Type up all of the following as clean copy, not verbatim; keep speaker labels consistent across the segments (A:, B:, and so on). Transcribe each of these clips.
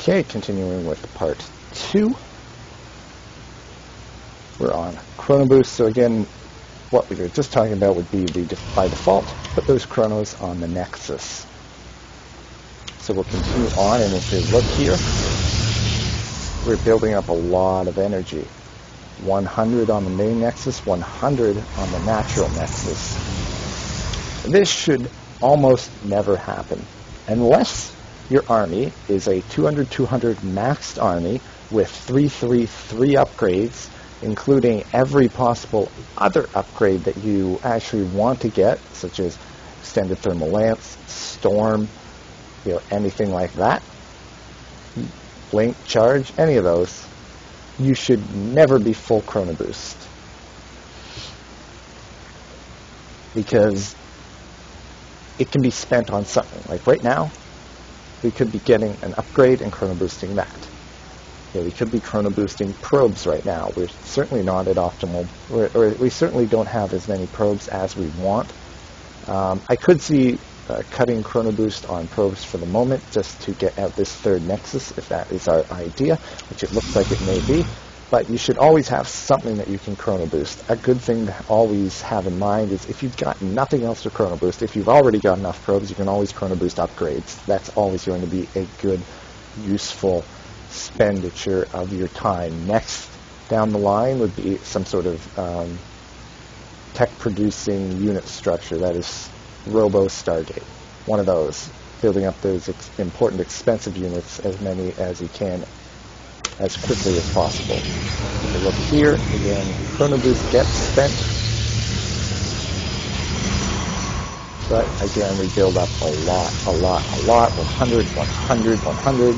A: Okay, continuing with part 2. We're on Chrono Boost. So again, what we were just talking about would be by default, put those chronos on the Nexus. So we'll continue on, and if you look here, we're building up a lot of energy. 100 on the main Nexus, 100 on the natural Nexus. This should almost never happen, unless your army is a 200-200 maxed army with 333 upgrades, including every possible other upgrade that you actually want to get, such as extended thermal lance, storm, anything like that, blink, charge, any of those. You should never be full Chrono Boost, because it can be spent on something. Like right now, we could be getting an upgrade and Chrono Boosting that. We could be Chrono Boosting probes right now. We're certainly not at optimal, or we certainly don't have as many probes as we want. I could see cutting Chrono Boost on probes for the moment, just to get out this third Nexus, if that is our idea, which it looks like it may be. But you should always have something that you can Chrono Boost. A good thing to always have in mind is if you've got nothing else to Chrono Boost, if you've already got enough probes, you can always Chrono Boost upgrades. That's always going to be a good, useful expenditure of your time. Next down the line would be some sort of tech-producing unit structure, that is Robo Stargate. One of those. Building up those important, expensive units, as many as you can, as quickly as possible. If you look here, again, Chrono Boost gets spent, but again, we build up a lot, 100, 100, 100.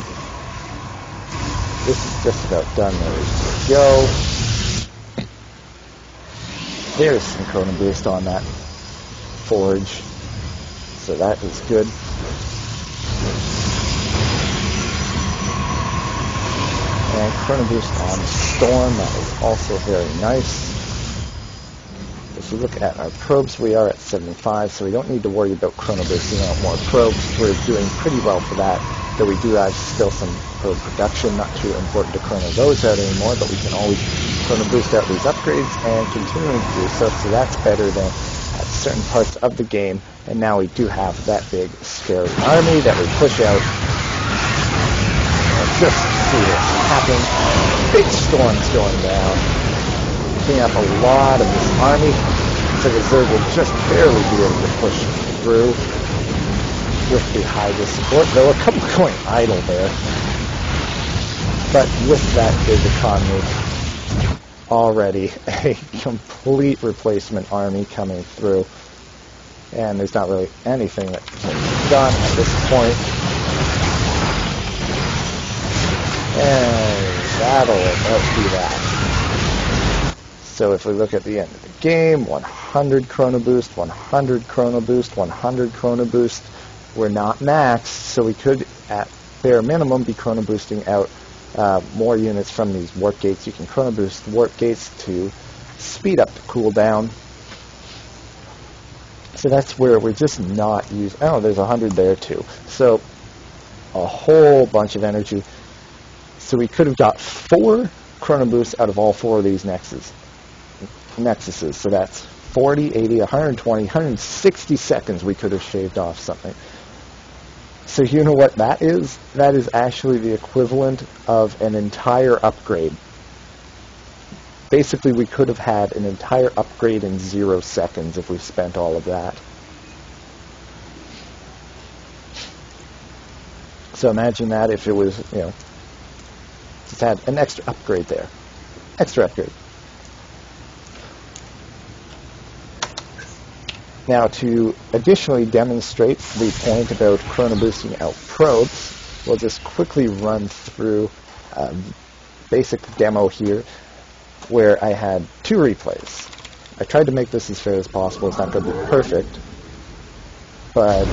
A: This is just about done. There we go. There's some Chrono Boost on that forge, so that is good. And Chrono Boost on Storm, that is also very nice. If you look at our probes, we are at 75, so we don't need to worry about Chrono Boosting out more probes. We're doing pretty well for that, though we do have still some probe production. Not too important to chrono those out anymore, but we can always Chrono Boost out these upgrades and continuing to do so, so that's better than at certain parts of the game. And now we do have that big, scary army that we push out. And just see it happen. Big storms going down. Picking up a lot of this army. So the Zerg will just barely be able to push through with the Hydra support. Though a couple going idle there. But with that big economy, already a complete replacement army coming through. And there's not really anything that can be done at this point. And that'll about do that. So if we look at the end of the game, 100 Chrono Boost, 100 Chrono Boost, 100 Chrono Boost. We're not maxed, so we could, at bare minimum, be Chrono Boosting out more units from these warp gates. You can Chrono Boost warp gates to speed up the cooldown. So that's where we're just not using. Oh, there's 100 there too. So a whole bunch of energy. So we could have got 4 Chrono Boosts out of all 4 of these Nexuses. So that's 40, 80, 120, 160 seconds we could have shaved off something. So you know what that is? That is actually the equivalent of an entire upgrade. Basically, we could have had an entire upgrade in 0 seconds if we spent all of that. So imagine that if it was, just had an extra upgrade there. Extra upgrade. Now, to additionally demonstrate the point about Chrono Boosting out probes, we'll just quickly run through a basic demo here where I had 2 replays. I tried to make this as fair as possible. It's not going to be perfect, but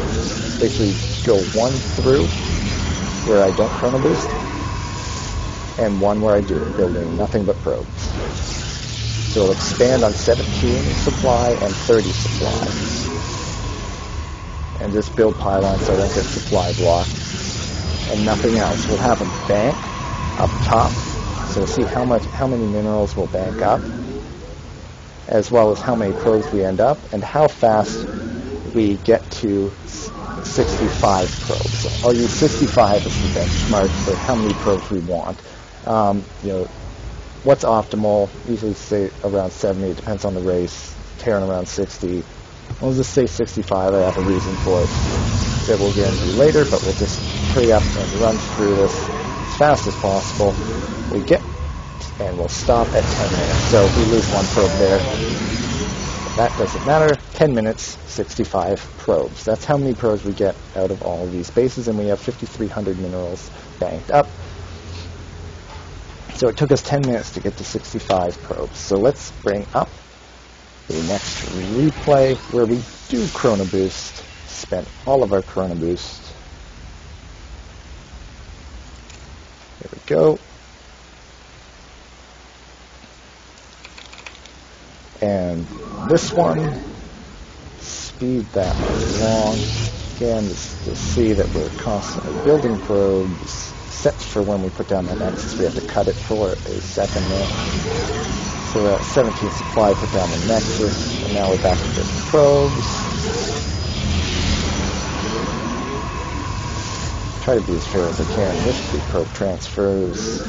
A: basically go 1 through where I don't Chrono Boost, and 1 where I do, building nothing but probes. So it'll expand on 17 supply and 30 supply. And just build pylons so I don't get supply blocked. and nothing else. We'll have a bank up top, so we'll see how many minerals will bank up, as well as how many probes we end up, and how fast we get to 65 probes. I'll use 65 as the benchmark for how many probes we want. What's optimal? Usually say around 70. It depends on the race. Terran around 60. We'll just say 65. I have a reason for it that we'll get into later, but we'll just hurry up and run through this as fast as possible. And we'll stop at 10 minutes. So if we lose one probe there, that doesn't matter. 10 minutes, 65 probes. That's how many probes we get out of all of these bases, and we have 5,300 minerals banked up. So it took us 10 minutes to get to 65 probes. So let's bring up the next replay where we do Chrono Boost. Spent all of our Chrono Boost. There we go. And this one, speed that along. Again, to see that we're constantly building probes. Sets for when we put down the nexus, we have to cut it for a second there. So we're at 17 supply, put down the nexus, and now we're back to the probes. Try to be as fair as I can with the probe transfers.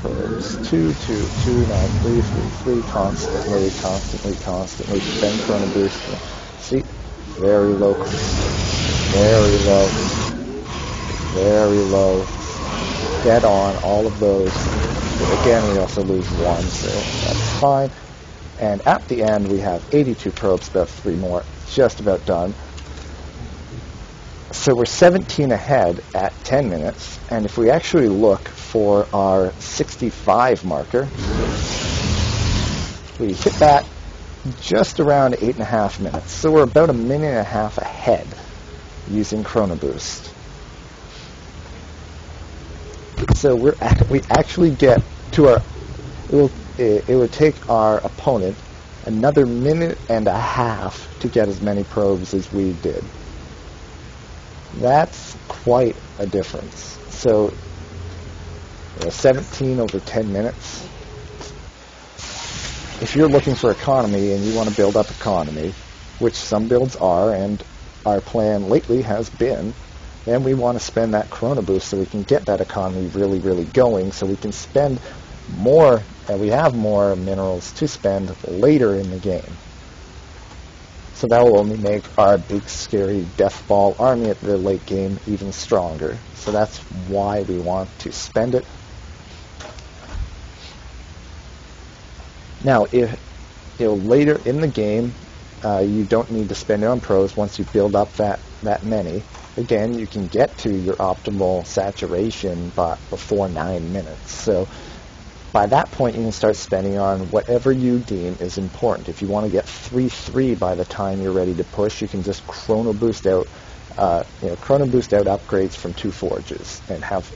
A: Probes. 2, 2, 2, 9, 3, 3, 3, constantly, spend Chrono Boost. See? Very low, dead on, all of those. Again, we also lose one, so that's fine. And at the end, we have 82 probes, about 3 more, just about done. So we're 17 ahead at 10 minutes, and if we actually look for our 65 marker, we hit that just around 8.5 minutes. So we're about 1.5 minutes ahead using Chrono Boost. So we actually get to our, it would take our opponent another 1.5 minutes to get as many probes as we did. That's quite a difference. So 17 over 10 minutes. If you're looking for economy and you want to build up economy, which some builds are, and our plan lately has been, then we want to spend that Chrono Boost so we can get that economy really, really going, so we can spend more, and we have more minerals to spend later in the game. So that will only make our big, scary Death Ball army at the late game even stronger. So that's why we want to spend it. Now, if later in the game, you don't need to spend it on probes once you build up that many. Again, you can get to your optimal saturation before 9 minutes. So by that point, you can start spending on whatever you deem is important. If you want to get 3-3 by the time you're ready to push, you can just Chrono Boost out upgrades from 2 forges and have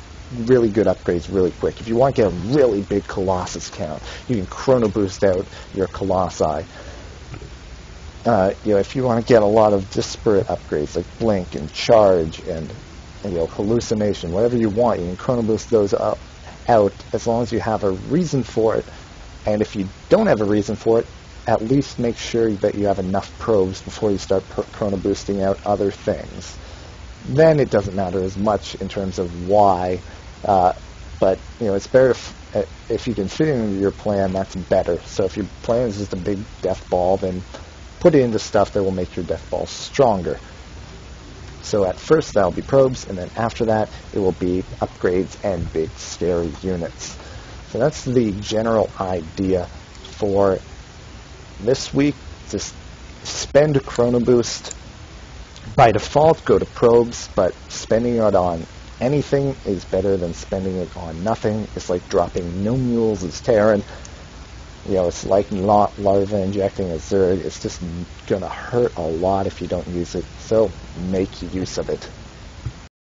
A: really good upgrades really quick. If you want to get a really big Colossus count, you can Chrono Boost out your Colossi. If you want to get a lot of disparate upgrades like Blink and Charge and Hallucination, whatever you want, you can Chrono Boost those out as long as you have a reason for it. And if you don't have a reason for it, at least make sure that you have enough probes before you start Chrono Boosting out other things. Then it doesn't matter as much in terms of why, but it's better if you can fit it into your plan. That's better. So if your plan is just a big Death Ball, then put it into stuff that will make your Death Ball stronger. So at first that'll be probes, and then after that it will be upgrades and big scary units. So that's the general idea for this week. Just spend a Chrono Boost. By default, go to probes, but spending it on anything is better than spending it on nothing. It's like dropping no mules as Terran. It's like Larva injecting a Zerg. It's just going to hurt a lot if you don't use it. So make use of it.